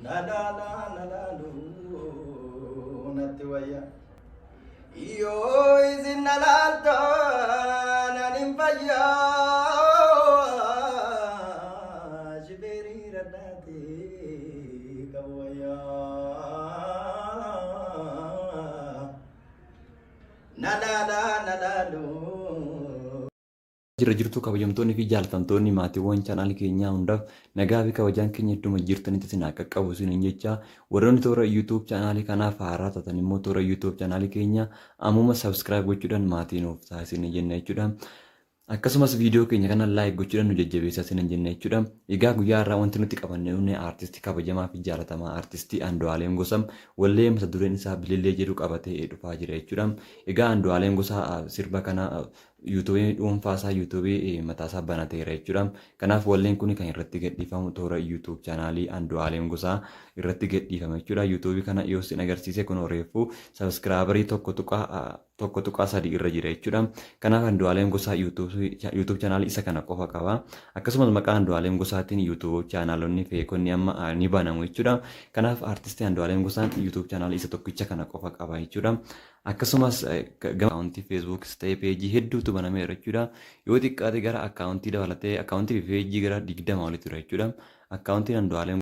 nada nada lu natti wayya io isinnalalto nanin fayya jiberi radati kawaya nada lu jirtu kabajamtoonni fi jaallatamtoonni maatiiwwan chaanaal keenyaa hundaaf nagaa fi kabajaan keenya idduma jirtanitti isin akka qabu isiniin jecha warroonni toora YouTube chaanaalii kanaaf haaraa taatan immoo toora YouTube chaanaalii keenya ammuma subscribe gochuudhaan maatii nuuf taasisan jenna jechuudha. Akkasumas viidiyoo keenya kana like gochuudhaan nu jajjabeessaa isin jenna jechuudha. Egaa guyyaa irraa wanti nuti qabannee artistii kabajamaa fi jaallatamaa artistii Andu'aalem Gosaa wallee mata dureen isaa Bilillee jedhu qabatee dhufaa jira jechuudha. Egaa Andu'aalem Gosaa sirba kana YouTube dhuunfaasaa YouTube mataasaa banateera jechuudha. Kanaaf walleen kun kan irratti gadhiifamu toora YouTube chaanaalii Andu'aalem Gosaa irratti gadhiifama jechuudha. YouTube kana yoo isin agarsiise kun reefuu subscriberii tokko tuqaa sadii irra jira jechuudha. Kanaaf Andu'aalem Gosaa YouTube chaanaalii isa kana qofa qaba. Akkasumas maqaa Andu'aalem Gosaatiin YouTube chaanaalonni feekonni amma ni banamu jechuudha. Kanaaf artistii Andu'aalem Gosaan YouTube chaanaalii isa tokkicha kana qofa qaba jechuudha. Akkasumas akkaawuntii Facebook ta'ee peejii hedduutu banameera jechuudha. Yoo xiqqaate gara akkaawuntii dabalatee akkaawuntii peejii gara 20 walitti tura jechuudha. Akkaawuntiin Andu'aalem